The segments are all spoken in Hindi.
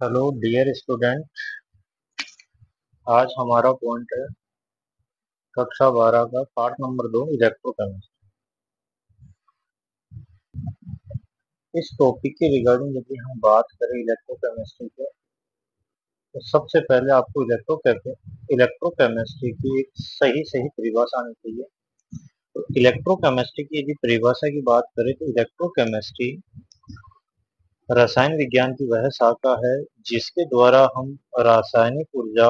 Hello dear student. आज हमारा पॉइंट है कक्षा 12 का पार्ट नंबर 2 इलेक्ट्रोकेमिस्ट्री। इस टॉपिक के रिगार्डिंग यदि हम बात करें इलेक्ट्रोकेमिस्ट्री के, तो सबसे पहले आपको इलेक्ट्रोकेमिस्ट्री की एक सही परिभाषा आनी चाहिए। तो इलेक्ट्रोकेमिस्ट्री की यदि परिभाषा की बात करें तो इलेक्ट्रोकेमिस्ट्री रसायन विज्ञान की वह शाखा है जिसके द्वारा हम रासायनिक ऊर्जा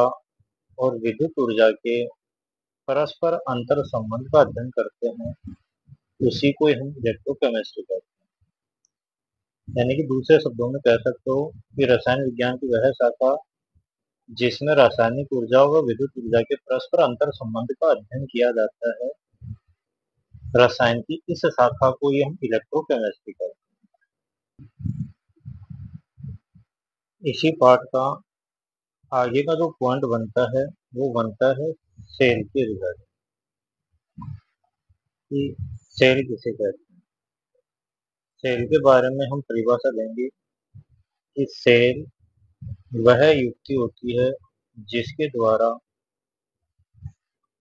और विद्युत ऊर्जा के परस्पर अंतर संबंध का अध्ययन करते हैं। उसी को हम इलेक्ट्रोकेमिस्ट्री कहते हैं। यानी कि दूसरे शब्दों में कह सकते हो कि रसायन विज्ञान की वह शाखा जिसमें रासायनिक ऊर्जा व विद्युत ऊर्जा के परस्पर अंतर संबंध का अध्ययन किया जाता है, रसायन की इस शाखा को ही हम इलेक्ट्रोकेमिस्ट्री कहते हैं। इसी पार्ट का आगे का जो पॉइंट बनता है वो बनता है सेल के रिगार्डिंग, कि सेल किसे कहते हैं। सेल के बारे में हम परिभाषा देंगे कि सेल वह युक्ति होती है जिसके द्वारा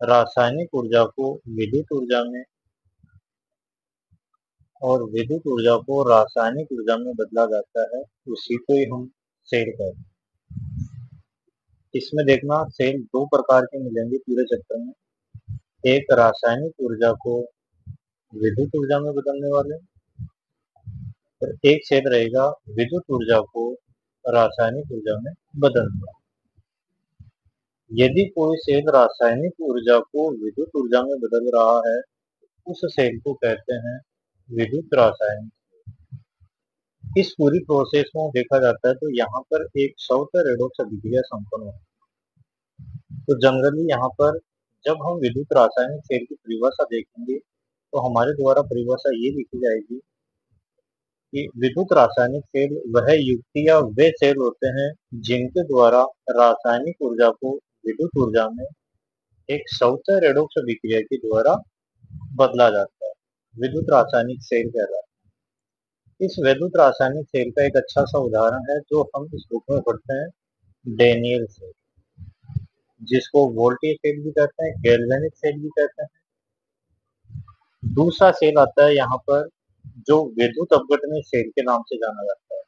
रासायनिक ऊर्जा को विद्युत ऊर्जा में और विद्युत ऊर्जा को रासायनिक ऊर्जा में बदला जाता है, उसी को ही हम सेल कहते हैं। इसमें देखना सेल दो प्रकार के मिलेंगे पूरे चक्कर में। एक रासायनिक ऊर्जा को विद्युत ऊर्जा में बदलने वाले, और एक सेल रहेगा विद्युत ऊर्जा को रासायनिक ऊर्जा में बदलने वाला। यदि कोई सेल रासायनिक ऊर्जा को विद्युत ऊर्जा में बदल रहा है, उस सेल को कहते हैं विद्युत रासायनिक। इस पूरी प्रोसेस में देखा जाता है तो यहाँ पर एक सौत रेडॉक्स अभिक्रिया संपन्न होती है। तो जनरली यहाँ पर जब हम विद्युत रासायनिक सेल की परिभाषा देखेंगे तो हमारे द्वारा परिभाषा ये लिखी जाएगी कि विद्युत रासायनिक सेल वह युक्ति या वे सेल होते हैं जिनके द्वारा रासायनिक ऊर्जा को विद्युत ऊर्जा में एक सौत रेडॉक्स अभिक्रिया के द्वारा बदला जाता है। विद्युत रासायनिक सेल कहलाता है। इस विद्युत रासायनिक सेल का एक अच्छा सा उदाहरण है जो हम इस बुक में पढ़ते हैं, डेनियल सेल, जिसको वोल्टेज सेल भी कहते हैं, गैल्वेनिक सेल भी कहते हैं। दूसरा सेल आता है यहाँ पर जो विद्युत अपघटनीय सेल के नाम से जाना जाता है।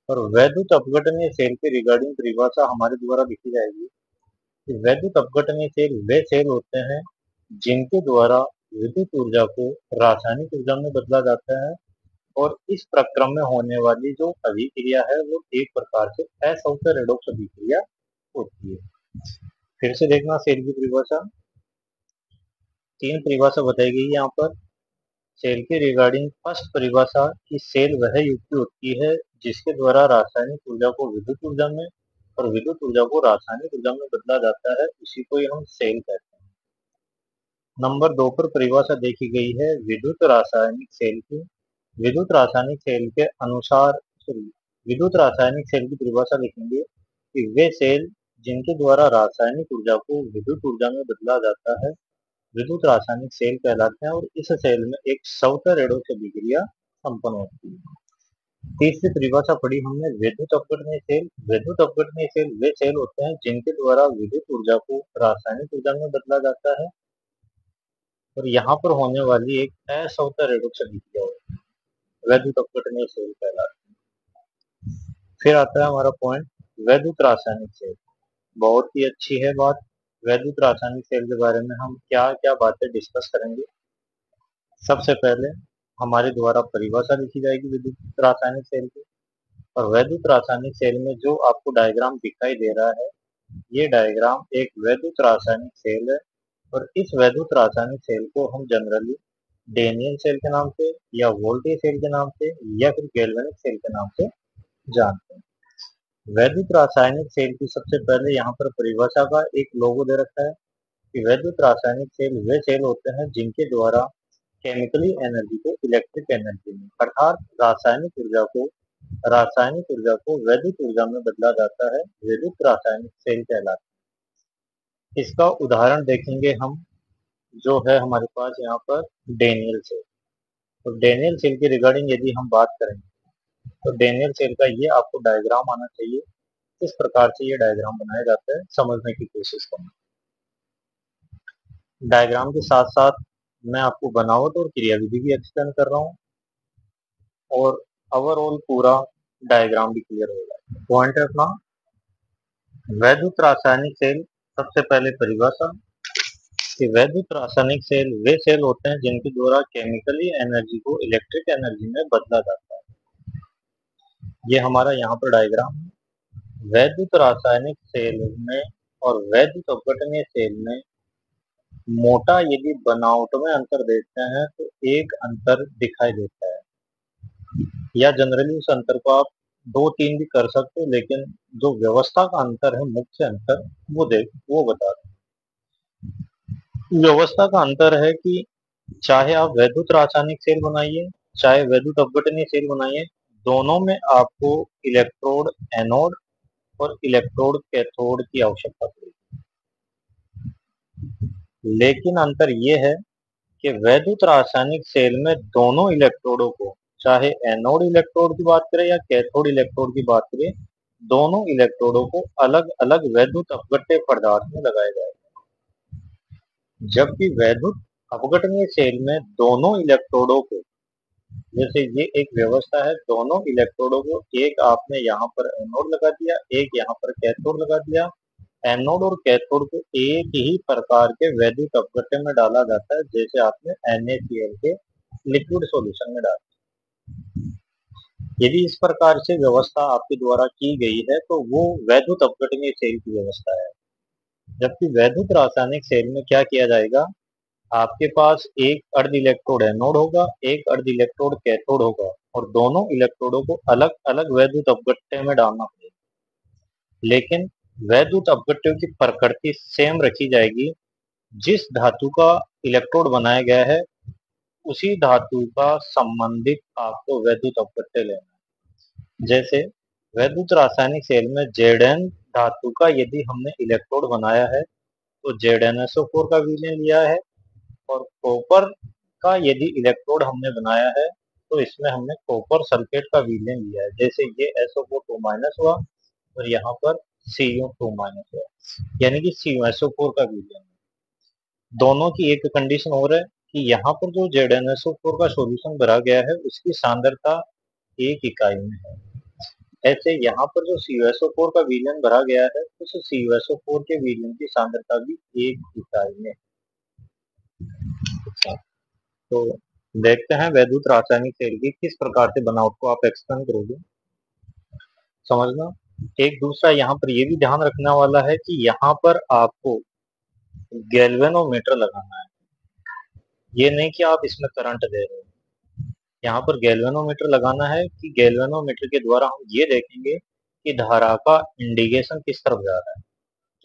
और वैद्युत अपघटनीय सेल के रिगार्डिंग परिभाषा हमारे द्वारा लिखी जाएगी कि वैद्युत अपघटनीय सेल वे सेल होते हैं जिनके द्वारा विद्युत ऊर्जा को रासायनिक ऊर्जा में बदला जाता है, और इस प्रक्रम में होने वाली जो अभिक्रिया है वो एक प्रकार से असौत रेडॉक्स अभिक्रिया होती है। फिर से देखना सेल की परिभाषा, तीन परिभाषा बताई गई यहाँ पर। सेल के रिगार्डिंग फर्स्ट परिभाषा कि सेल वह युक्ति होती है जिसके द्वारा रासायनिक ऊर्जा को विद्युत ऊर्जा में और विद्युत ऊर्जा को रासायनिक ऊर्जा में बदला जाता है, उसी को ही हम सेल कहते हैं। नंबर 2 पर परिभाषा देखी गई है विद्युत रासायनिक सेल की। विद्युत रासायनिक सेल के अनुसार विद्युत रासायनिक सेल की परिभाषा लिखेंगे कि वे सेल जिनके द्वारा रासायनिक ऊर्जा को विद्युत ऊर्जा में बदला जाता है विद्युत रासायनिक सेल कहलाते हैं, और इस सेल में एक सौत रेडॉक्स अभिक्रिया संपन्न होती है। तीसरी परिभाषा पढ़ी हमने विद्युत अपघटनीय सेल। विद्युत अपघटनीय सेल वे सेल होते हैं जिनके द्वारा विद्युत ऊर्जा को रासायनिक ऊर्जा में बदला जाता है, और यहाँ पर होने वाली एक असौत रेडॉक्स अभिक्रिया होती है, वैद्युत अपघटनीय सेल कहलाते हैं। फिर आता है हमारा पॉइंट वैद्युत रासायनिक सेल। बहुत ही अच्छी है बात। वैद्युत रासायनिक सेल के बारे में हम क्या क्या बातें डिस्कस करेंगे। सबसे पहले हमारे द्वारा परिभाषा लिखी जाएगी विद्युत रासायनिक सेल की, और वैद्युत रासायनिक सेल में जो आपको डायग्राम दिखाई दे रहा है, ये डायग्राम एक वैद्युत रासायनिक सेल है, और इस वैद्युत रासायनिक सेल को हम जनरली डेनियल सेल के नाम से या वोल्टेज सेल के नाम से या फिर गैल्वेनिक सेल के नाम से जानते हैं। वैद्युत रासायनिक सेल की सबसे पहले यहाँ पर परिभाषा का एक लोगो दे रखा है कि वैद्युत रासायनिक सेल वे सेल होते हैं जिनके द्वारा केमिकली एनर्जी को इलेक्ट्रिक एनर्जी में अर्थात रासायनिक ऊर्जा को वैद्युत ऊर्जा में बदला जाता है, विद्युत रासायनिक सेल कहलाता है। इसका उदाहरण देखेंगे हम, जो है हमारे पास यहाँ पर डेनियल सेल। तो डेनियल सेल की रिगार्डिंग यदि हम बात करेंगे तो डेनियल सेल का ये आपको डायग्राम आना चाहिए। किस प्रकार से ये डायग्राम बनाया जाता है समझने की कोशिश करना। डायग्राम के साथ साथ मैं आपको बनावट और क्रियाविधि भी एक्सप्लेन कर रहा हूँ और ओवरऑल पूरा डायग्राम भी क्लियर होगा। पॉइंट है अपना वैद्युत रासायनिक सेल। सबसे पहले परिभाषा कि वैद्युत रासायनिक सेल वे सेल होते हैं जिनके द्वारा केमिकली एनर्जी को इलेक्ट्रिक एनर्जी में बदला जाता है। ये हमारा यहाँ पर डायग्राम है। वैद्युत रासायनिक सेल में और वैद्युत अपघटनीय सेल में मोटा यदि बनावट में अंतर देखते हैं तो एक अंतर दिखाई देता है, या जनरली उस अंतर को आप दो तीन भी कर सकते हो, लेकिन जो व्यवस्था का अंतर है, मुख्य अंतर वो बता रहे। व्यवस्था का अंतर है कि चाहे आप वैद्युत रासायनिक सेल बनाइए, चाहे वैद्युत अपघटनीय सेल बनाइए, दोनों में आपको इलेक्ट्रोड एनोड और इलेक्ट्रोड कैथोड की आवश्यकता पड़ेगी। लेकिन अंतर यह है कि वैद्युत रासायनिक सेल में दोनों इलेक्ट्रोडों को, चाहे एनोड इलेक्ट्रोड की बात करें या कैथोड इलेक्ट्रोड की बात करें, दोनों इलेक्ट्रोडों को अलग अलग वैद्युत अपघट्य पदार्थ में लगाया जाएगा। जबकि वैद्युत अपघटनीय सेल में दोनों इलेक्ट्रोडों को, जैसे ये एक व्यवस्था है, दोनों इलेक्ट्रोडों को एक आपने यहाँ पर एनोड लगा दिया, एक यहाँ पर कैथोड लगा दिया। एनोड और कैथोड को एक ही प्रकार के वैद्युत अपघट्य में डाला जाता है, जैसे आपने NaCl के लिक्विड सॉल्यूशन में डाला। यदि इस प्रकार से व्यवस्था आपके द्वारा की गई है तो वो वैद्युत अपघटनीय सेल की व्यवस्था है। जबकि वैद्युत रासायनिक सेल में क्या किया जाएगा, आपके पास एक अर्ध इलेक्ट्रोड एनोड होगा, एक अर्ध इलेक्ट्रोड कैथोड होगा, और दोनों इलेक्ट्रोडों को अलग अलग वैद्युत अपघट्य में डालना पड़ेगा। लेकिन वैद्युत अपघट्यों की प्रकृति सेम रखी जाएगी। जिस धातु का इलेक्ट्रोड बनाया गया है उसी धातु का संबंधित आपको वैद्युत अपघट्य लेना है। जैसे वैद्युत रासायनिक सेल में Zn धातु का यदि हमने इलेक्ट्रोड बनाया है तो ZnSO4 का विलयन लिया है, और कॉपर का यदि इलेक्ट्रोड हमने बनाया है तो इसमें हमने कॉपर सल्फेट का विलयन लिया है। जैसे ये SO4 हुआ और यहाँ पर Cu2 हुआ, यानी कि CuSO4 का विलयन। दोनों की एक कंडीशन और है कि यहाँ पर जो ZnSO4 का सॉल्यूशन भरा गया है उसकी सांद्रता 1 इकाई में है। ऐसे यहाँ पर जो CuSO4 का विलयन भरा गया है उस CuSO4 के विलयन की सांद्रता भी 1 इकाई में। तो देखते हैं वैद्युत रासायनिक सेल की किस प्रकार से बनावट को आप एक्सप्लेन करोगे, समझना। एक दूसरा यहाँ पर ये भी ध्यान रखने वाला है कि यहाँ पर आपको गैल्वेनोमीटर लगाना है। ये नहीं कि आप इसमें करंट दे रहे हो, यहाँ पर गैल्वेनोमीटर लगाना है कि गैल्वेनोमीटर के द्वारा हम ये देखेंगे कि धारा का इंडिकेशन किस तरफ जा रहा है,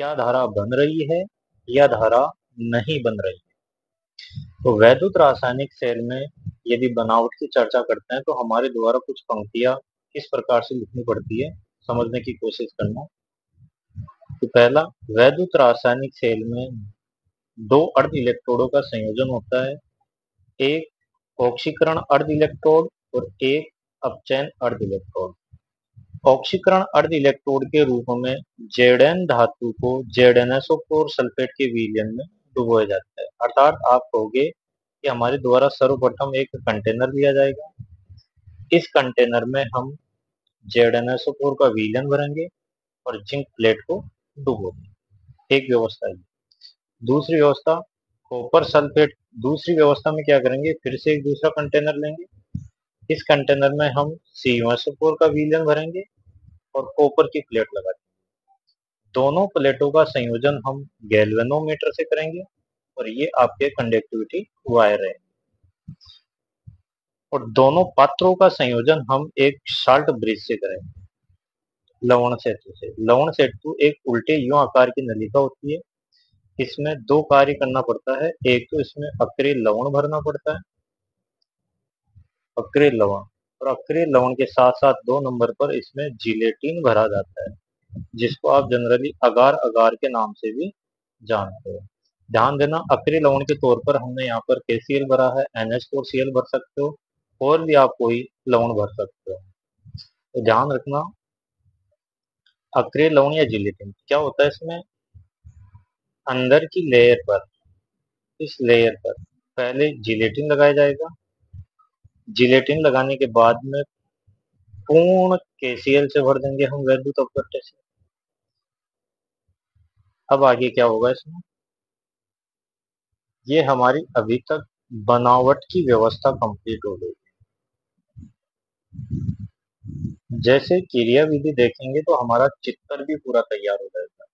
क्या धारा बन रही है या धारा नहीं बन रही है। तो वैद्युत रासायनिक सेल में यदि बनावट की चर्चा करते हैं तो हमारे द्वारा कुछ पंक्तियां किस प्रकार से लिखनी पड़ती है समझने की कोशिश करना। तो पहला, वैद्युत रासायनिक सेल में दो अर्ध इलेक्ट्रोडों का संयोजन होता है, एक ऑक्सीकरण अर्ध इलेक्ट्रोड और एक अपचयन अर्ध इलेक्ट्रोड। ऑक्सीकरण अर्ध इलेक्ट्रोड के रूप में Zn धातु को ZnSO4 सल्फेट के विलयन में डुबोया जाता है। अर्थात आप कहोगे कि हमारे द्वारा सर्वप्रथम एक कंटेनर लिया जाएगा, इस कंटेनर में हम ZnSO4 का विलयन भरेंगे और जिंक प्लेट को डुबो देंगे। एक व्यवस्था है। दूसरी व्यवस्था कॉपर सल्फेट, दूसरी व्यवस्था में क्या करेंगे, फिर से एक दूसरा कंटेनर लेंगे, इस कंटेनर में हम CuSO4 का विलयन भरेंगे और कॉपर की प्लेट लगा देंगे। दोनों प्लेटों का संयोजन हम गैल्वेनोमीटर से करेंगे और ये आपके कंडक्टिविटी वायर है। और दोनों पात्रों का संयोजन हम एक साल्ट ब्रिज से करेंगे, लवण सेतु से। लवण सेतु एक उल्टे युं आकार की नलिका होती है, इसमें दो कार्य करना पड़ता है। एक तो इसमें अक्रिय लवण भरना पड़ता है, अक्रिय लवण, और अक्रिय लवण के साथ साथ 2 नंबर पर इसमें जिलेटिन भरा जाता है, जिसको आप जनरली अगार अगार के नाम से भी जानते हो। ध्यान देना, अक्रिय लवण के तौर पर हमने यहाँ पर KCl भरा है, NH4Cl भर सकते हो, और भी आप कोई लवण भर सकते हो। तो ध्यान रखना, अक्रिय लवण या जिलेटिन क्या होता है इसमें, अंदर की लेयर पर, इस लेयर पर पहले जिलेटिन लगाया जाएगा। जिलेटिन लगाने के बाद में पूर्ण केसीएल से भर देंगे हम वैद्युत अपघट्य से। अब आगे क्या होगा इसमें, ये हमारी अभी तक बनावट की व्यवस्था कंप्लीट हो गई। जैसे क्रिया विधि देखेंगे तो हमारा चित्र भी पूरा तैयार हो जाएगा।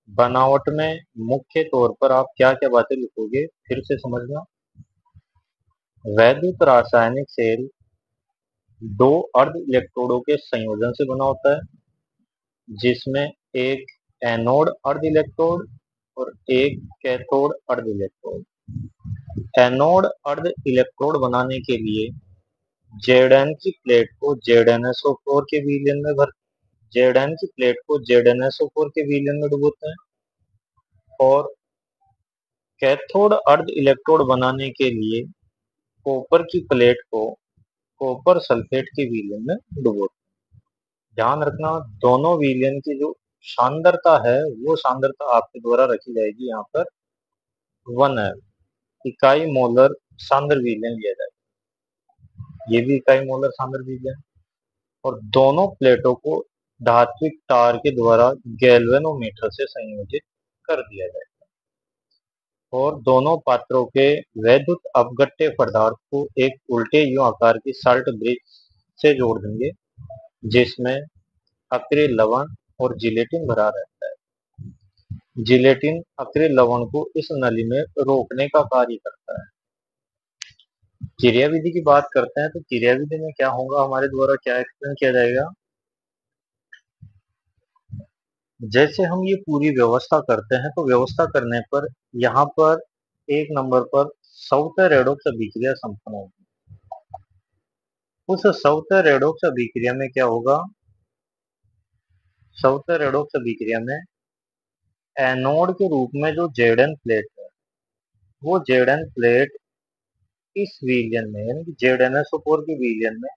बनावट में मुख्य तौर पर आप क्या क्या बातें लिखोगे फिर से समझना। वैद्युत रासायनिक सेल दो अर्ध इलेक्ट्रोडों के संयोजन से बना होता है, जिसमें एक एनोड अर्ध इलेक्ट्रोड और एक कैथोड अर्ध इलेक्ट्रोड। एनोड अर्ध इलेक्ट्रोड बनाने के लिए जेडएन की प्लेट को जेडएनएसओ4 के विलयन में भर जेडएन की प्लेट को जेडएनएसओ4 के विलयन में डुबोते हैं, और कैथोड अर्ध इलेक्ट्रोड बनाने के लिए कॉपर की प्लेट को कॉपर सल्फेट के विलयन में डुबोते हैं। ध्यान रखना, दोनों विलयन की जो सांद्रता है वो सांद्रता आपके द्वारा रखी जाएगी यहाँ पर 1 इकाई मोलर सांद्र विलयन लिया जाएगा। ये भी इकाई मोलर सांद्र विलयन, और दोनों प्लेटों को धात्विक तार के द्वारा गैल्वेनोमीटर से संयोजित कर दिया जाएगा, और दोनों पात्रों के वैद्युत अपघट्य पदार्थ को एक उल्टे यू आकार की साल्ट ब्रिज से जोड़ देंगे, जिसमें अक्रिय लवण और जिलेटिन भरा रहता है। जिलेटिन अक्रिय लवण को इस नली में रोकने का कार्य करता है। क्रिया विधि की बात करते हैं तो क्रिया विधि में क्या होगा, हमारे द्वारा क्या एक्सप्लेन किया जाएगा। जैसे हम ये पूरी व्यवस्था करते हैं तो व्यवस्था करने पर यहाँ पर एक नंबर पर सौते रेडॉक्स अभिक्रिया संपन्न होगी। उस सौते रेडॉक्स अभिक्रिया में क्या होगा, सौते रेडॉक्स अभिक्रिया में एनोड के रूप में जो जेडएन प्लेट है, वो जेडएन प्लेट इस विलयन में यानी कि जेडएनएसओ4 के विलयन में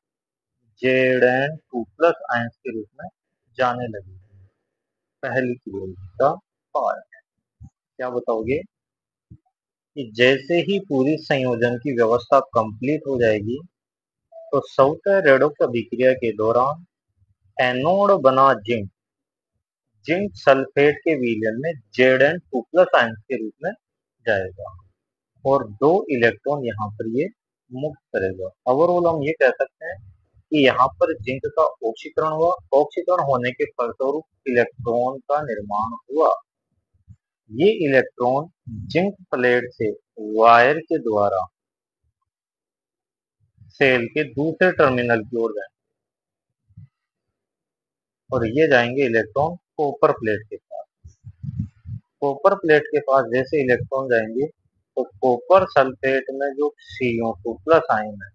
जेडएन2 प्लस आयंस के रूप में जाने लगेगी। पहली क्रिया का पार्ट क्या बताओगे कि जैसे ही पूरी संयोजन की व्यवस्था कंप्लीट हो जाएगी तो सौते रेडॉक्स अभिक्रिया के दौरान एनोड बना जिंक जिंक सल्फेट के विलयन में जेडएन2 प्लस आयंस के रूप में जाएगा, और 2 इलेक्ट्रॉन यहाँ पर ये मुक्त करेगा। ओवरऑल हम ये कह सकते हैं कि यहाँ पर जिंक का ऑक्सीकरण हुआ, ऑक्सीकरण होने के फलस्वरूप इलेक्ट्रॉन का निर्माण हुआ। ये इलेक्ट्रॉन जिंक प्लेट से वायर के द्वारा सेल के दूसरे टर्मिनल की ओर जाएंगे, और ये जाएंगे इलेक्ट्रॉन कॉपर प्लेट के पास। कॉपर प्लेट के पास जैसे इलेक्ट्रॉन जाएंगे तो कॉपर सल्फेट में जो CO2 प्लस आयन है,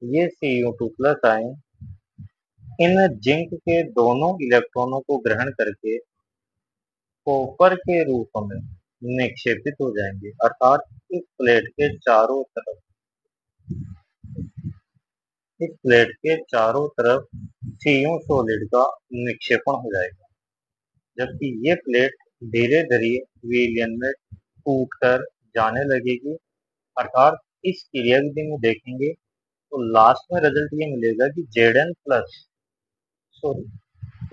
ये CO2 प्लस आयन इन जिंक के दोनों इलेक्ट्रॉनों को ग्रहण करके कॉपर के रूप में निक्षेपित हो जाएंगे, अर्थात इस प्लेट के चारों तरफ सीयू सॉलिड का निक्षेपण हो जाएगा, जबकि ये प्लेट धीरे धीरे विलयन में टूटकर जाने लगेगी। अर्थात इस क्रिया विधि में देखेंगे तो लास्ट में रिजल्ट ये मिलेगा कि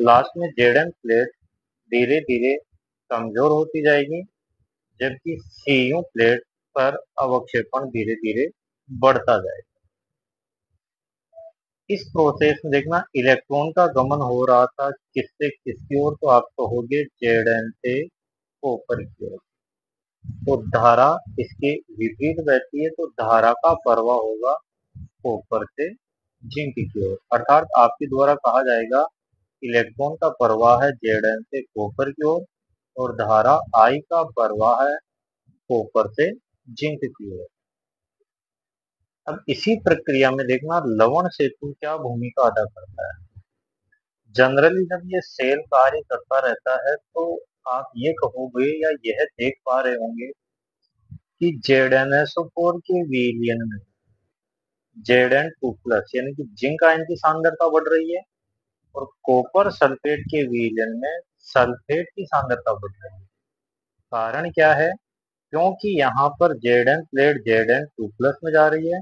लास्ट में जेडएन प्लेट धीरे धीरे कमजोर होती जाएगी, जबकि सीयू प्लेट पर अवक्षेपण धीरे धीरे बढ़ता जाएगा। इस प्रोसेस में देखना, इलेक्ट्रॉन का गमन हो रहा था किससे किसकी ओर, तो आप कहोगे जेडएन से कॉपर की ओर। तो धारा इसके विपरीत बहती है, तो धारा का प्रवाह होगा कॉपर से जिंक की ओर। अर्थात आपके द्वारा कहा जाएगा इलेक्ट्रॉन का प्रवाह है जेडएन से कॉपर की ओर, और धारा आई का प्रवाह है कॉपर से जिंक की ओर। अब इसी प्रक्रिया में देखना लवण सेतु क्या भूमिका अदा करता है। जनरली जब ये सेल कार्य करता रहता है तो आप ये कहोगे या यह देख पा रहे होंगे कि जेडएनएसओ4 के विलयन में जेडएन2 प्लस यानी कि जिंक आयन की सांद्रता बढ़ रही है, और कॉपर सल्फेट के विलयन में सल्फेट की सांद्रता बढ़ रही है। कारण क्या है? क्योंकि यहाँ पर Zn प्लेट Zn2+ में जा रही है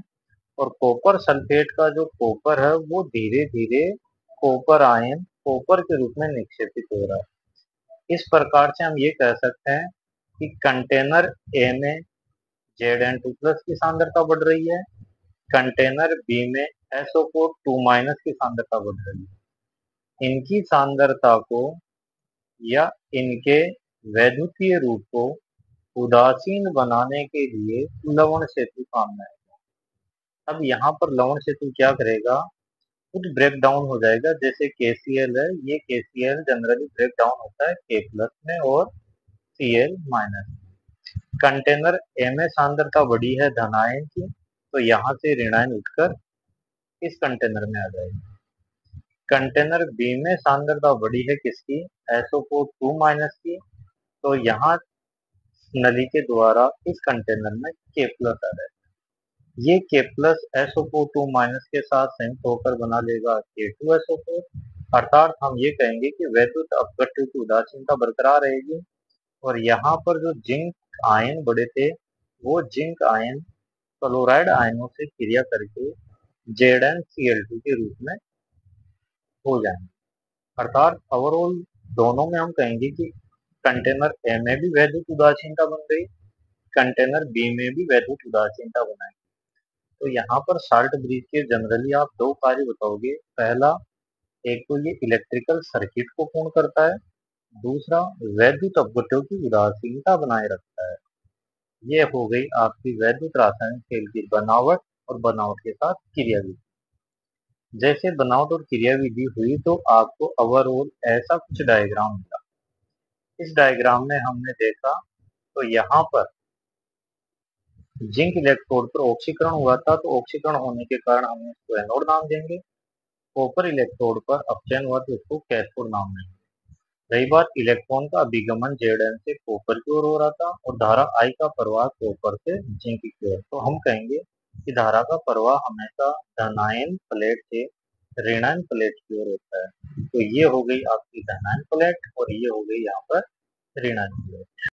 और कॉपर सल्फेट का जो कॉपर है वो धीरे धीरे कॉपर आयन कॉपर के रूप में निक्षेपित हो रहा है। इस प्रकार से हम ये कह सकते हैं कि कंटेनर ए में Zn2+ की सांद्रता बढ़ रही है, कंटेनर बी में SO4 2- की सांद्रता बढ़ रही है। इनकी सांद्रता को या इनके वैद्युतीय रूप को उदासीन बनाने के लिए लवण सेतु काम में आएगा। अब यहाँ पर लवण सेतु क्या करेगा? खुद ब्रेक डाउन हो जाएगा। जैसे KCl है, ये KCl जनरली ब्रेक डाउन होता है K+ में और Cl-। कंटेनर ए में सांद्रता बढ़ी है धन आयन की, तो यहाँ से ऋण आयन उठकर इस कंटेनर में आ जाएगी। कंटेनर बी में सांद्रता बढ़ी है किसकी? SO4 2- की, तो यहाँ नली के द्वारा इस कंटेनर में K+ आ जाएगा। ये K+ SO4 2- के साथ संयुक्त होकर बना लेगा K2SO4। अर्थात हम ये कहेंगे कि वैद्युत अपघट्य की उदासीनता बरकरार रहेगी और यहाँ पर जो जिंक आयन बढ़े थे वो जिंक आयन क्लोराइड आयनों से क्रिया करके ZnCl2 के रूप में हो जाएंगे। अर्थात ओवरऑल दोनों में हम कहेंगे कि कंटेनर ए में भी वैद्युत उदासीनता बन गई, कंटेनर बी में भी वैद्युत उदासीनता बनाएंगे। तो यहाँ पर साल्ट ब्रिज के जनरली आप दो कार्य बताओगे। पहला, एक तो ये इलेक्ट्रिकल सर्किट को पूर्ण करता है, दूसरा वैद्युत अपघट्यों की उदासीनता बनाए रखता है। ये हो गई आपकी वैद्युत रासायनिक खेल की बनावट और बनावट के साथ क्रियाविधि। जैसे बनावट और क्रियाविधि हुई तो आपको ओवरऑल ऐसा कुछ डायग्राम मिला। इस डायग्राम में हमने देखा तो यहाँ पर जिंक इलेक्ट्रोड पर ऑक्सीकरण हुआ था, तो ऑक्सीकरण होने के कारण हम इसको एनोड नाम देंगे। कॉपर इलेक्ट्रोड पर अपचयन हुआ तो इसको कैथोड नाम देंगे। रही बात इलेक्ट्रॉन का अभिगमन Zn से कॉपर की ओर हो रहा था और धारा I का प्रवाह कॉपर से जिंक की ओर, तो हम कहेंगे कि धारा का प्रवाह हमेशा धनायन प्लेट से ऋणायन प्लेट की ओर होता है। तो ये हो गई आपकी धनायन प्लेट और ये हो गई यहाँ पर ऋणायन प्लेट।